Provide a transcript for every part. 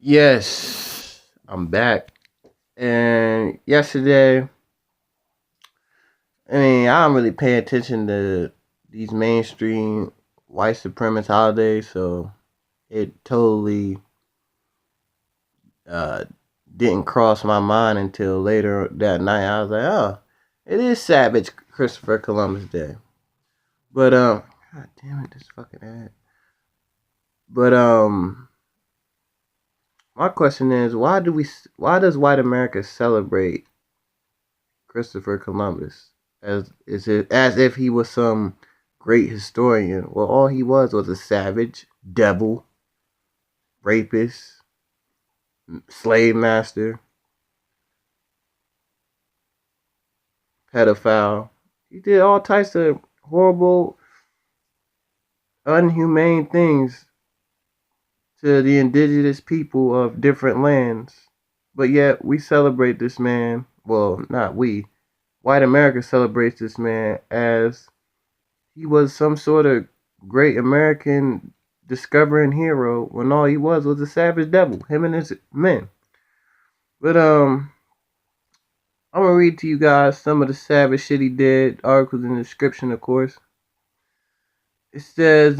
Yes, I'm back. And yesterday, I don't really pay attention to these mainstream white supremacist holidays, so it totally uh, didn't cross my mind until later that night. I was like, oh, it is Savage Christopher Columbus Day. But, God damn it, this fucking ad. But, my question is, why does white America celebrate Christopher Columbus as if he was some great historian. Well, all he was a savage, devil, rapist, slave master, pedophile. He did all types of horrible, unhumane things to the indigenous people of different lands. But yet we celebrate this man. Well, not we. White America celebrates this man as he was some sort of great American discovering hero when all he was a savage devil, him and his men. But I'm gonna read to you guys some of the savage shit he did. Articles in the description, of course. It says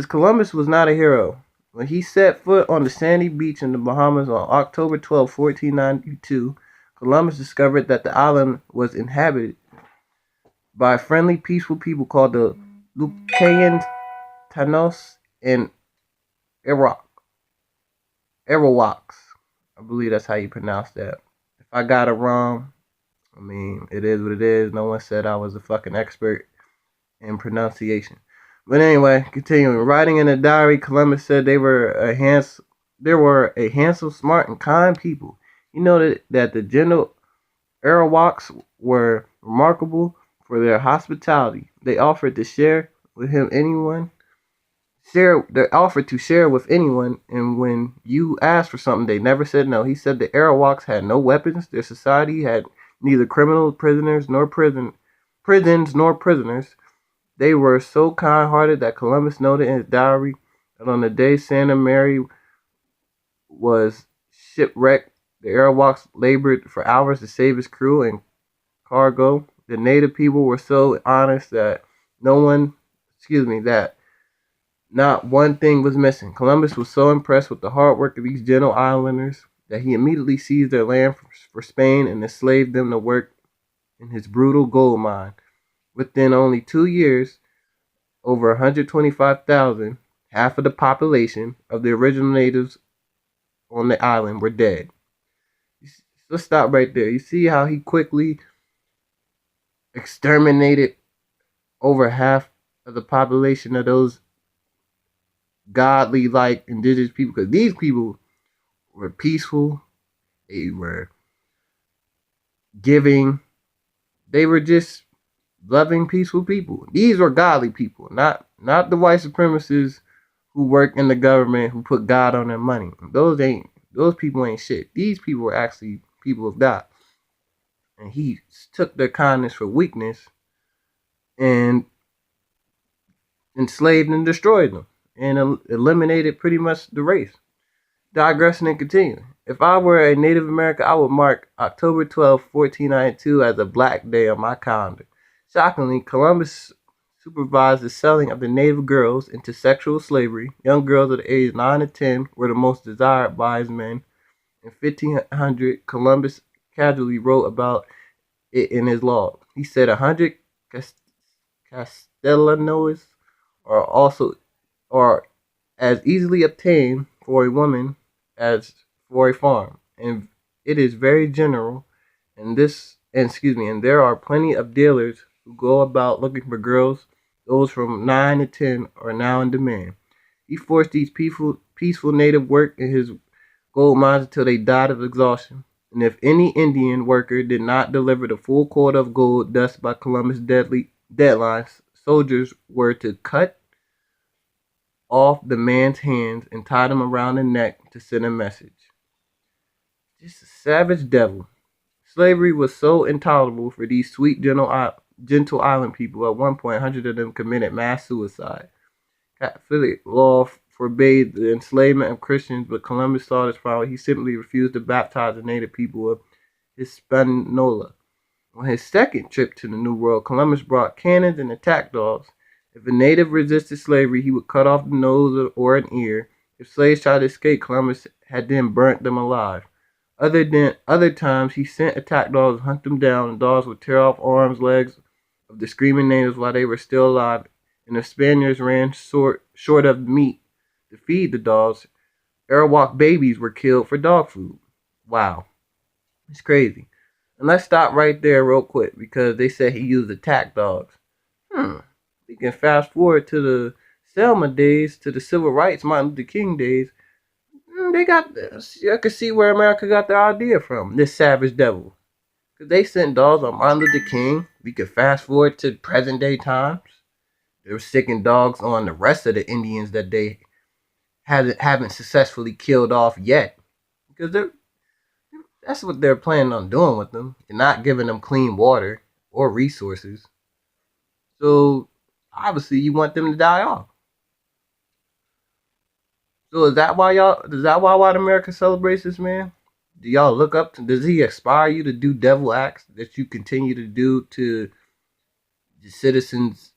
Columbus was not a hero. When he set foot on the sandy beach in the Bahamas on October 12, 1492, Columbus discovered that the island was inhabited by friendly, peaceful people called the Lucayan Tanos and Iraq. Arawaks. I believe that's how you pronounce that. If I got it wrong, it is what it is. No one said I was a fucking expert in pronunciation. But anyway, continuing. Writing in a diary, Columbus said they were a handsome, smart, and kind people. He noted that the gentle Arawaks were remarkable for their hospitality. They offered to share with him anyone they offered to share with anyone, and when you asked for something, they never said no. He said the Arawaks had no weapons. Their society had neither criminal prisoners nor prisons nor prisoners. They were so kind-hearted that Columbus noted in his diary that on the day Santa Mary was shipwrecked, the Arawaks labored for hours to save his crew and cargo. The native people were so honest that that not one thing was missing. Columbus was so impressed with the hard work of these gentle islanders that he immediately seized their land for Spain and enslaved them to work in his brutal gold mine. Within only 2 years, over 125,000, half of the population of the original natives on the island, were dead. Let's stop right there. You see how he quickly exterminated over half of the population of those godly like indigenous people, because these people were peaceful, they were giving, they were just loving, peaceful people. These were godly people, not the white supremacists who work in the government who put God on their money. Those people ain't shit. These people were actually people of God. And he took their kindness for weakness and enslaved and destroyed them and eliminated pretty much the race. Digressing and continuing. If I were a Native American, I would mark October 12, 1492 as a black day on my calendar. Shockingly, Columbus supervised the selling of the native girls into sexual slavery. Young girls of the age 9 to 10 were the most desired by his men. In 1500, Columbus casually wrote about it in his log. He said 100 Castellanos are as easily obtained for a woman as for a farm, and it is very general. And there are plenty of dealers who go about looking for girls. Those from 9 to 10 are now in demand. He forced these peaceful native work in his gold mines until they died of exhaustion. And if any Indian worker did not deliver the full quota of gold thus by Columbus' deadlines, soldiers were to cut off the man's hands and tie them around the neck to send a message. Just a savage devil. Slavery was so intolerable for these sweet, gentle island people. At one point, hundreds of them committed mass suicide. Catholic law forbade the enslavement of Christians, but Columbus saw this problem. He simply refused to baptize the native people of Hispaniola. On his second trip to the New World, Columbus brought cannons and attack dogs. If a native resisted slavery, he would cut off the nose or an ear. If slaves tried to escape, Columbus had then burnt them alive. Other times, he sent attack dogs to hunt them down, and dogs would tear off arms, legs of the screaming natives while they were still alive. And if Spaniards ran short of meat to feed the dogs, Arawak babies were killed for dog food. Wow. It's crazy. And let's stop right there real quick because they said he used attack dogs. We can fast forward to the Selma days, to the civil rights, Martin Luther King days. I can see where America got their idea from. This savage devil. Because they sent dogs on Martin Luther King. We could fast forward to present day times. They were sicking dogs on the rest of the Indians that they haven't successfully killed off yet. Because that's what they're planning on doing with them. They're not giving them clean water or resources. So, obviously, you want them to die off. So, is that why white America celebrates this man? Do y'all look up to, does he inspire you to do devil acts that you continue to do to the citizens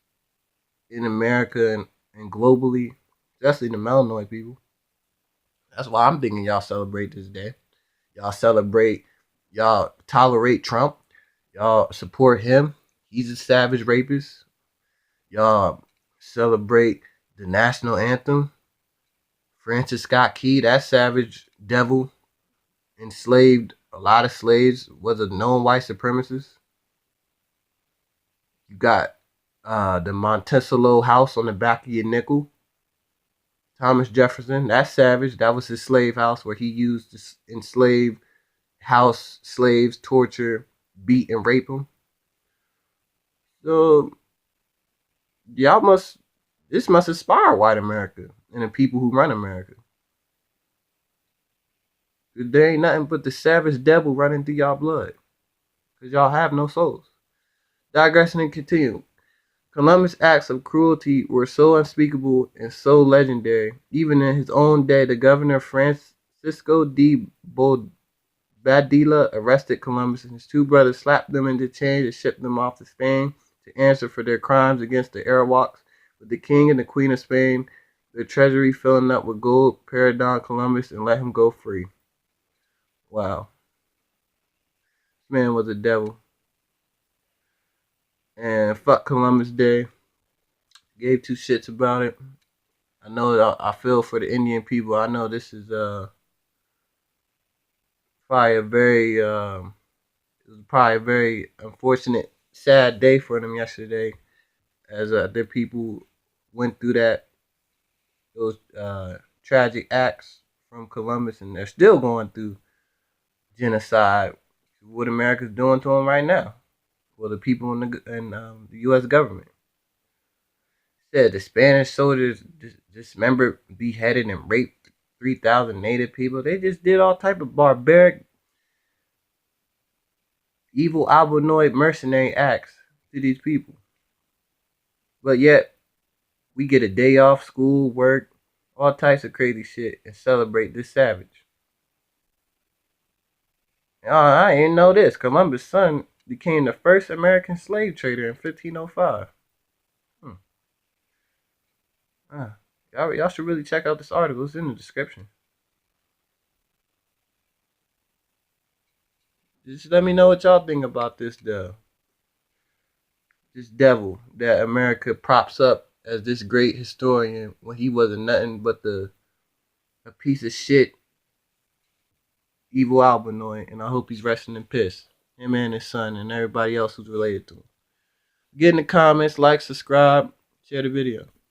in America and globally, especially the Melanoid people? That's why I'm thinking y'all celebrate this day. Y'all tolerate Trump. Y'all support him. He's a savage rapist. Y'all celebrate the national anthem. Francis Scott Key, that savage devil, enslaved a lot of slaves, was a known white supremacist. You got the Monticello house on the back of your nickel. Thomas Jefferson, that's savage. That was his slave house where he used to enslave house slaves, torture, beat, and rape them. So, this must inspire white America and the people who run America. There ain't nothing but the savage devil running through y'all blood. Because y'all have no souls. Digressing and continuing. Columbus' acts of cruelty were so unspeakable and so legendary. Even in his own day, the governor Francisco de Bobadilla arrested Columbus and his two brothers, slapped them into chains, and shipped them off to Spain to answer for their crimes against the Arawaks. With the king and the queen of Spain, their treasury filling up with gold, pared down Columbus and let him go free. Wow. This man was a devil. And fuck Columbus Day. Gave two shits about it. I know I feel for the Indian people. I know this is probably a very unfortunate, sad day for them yesterday, as their people went through those tragic acts from Columbus, and they're still going through genocide. What America's doing to them right now. Well, the people in the U.S. government said the Spanish soldiers dismembered, beheaded, and raped 3,000 native people. They just did all type of barbaric, evil, albinoid, mercenary acts to these people. But yet, we get a day off school, work, all types of crazy shit, and celebrate this savage. I didn't know this. Columbus' son became the first American slave trader in 1505. Y'all should really check out this article. It's in the description. Just let me know what y'all think about this devil that America props up as this great historian when he wasn't nothing but a piece of shit, evil albinoid, and I hope he's resting in peace. Him and his son and everybody else who's related to him. Get in the comments, like, subscribe, share the video.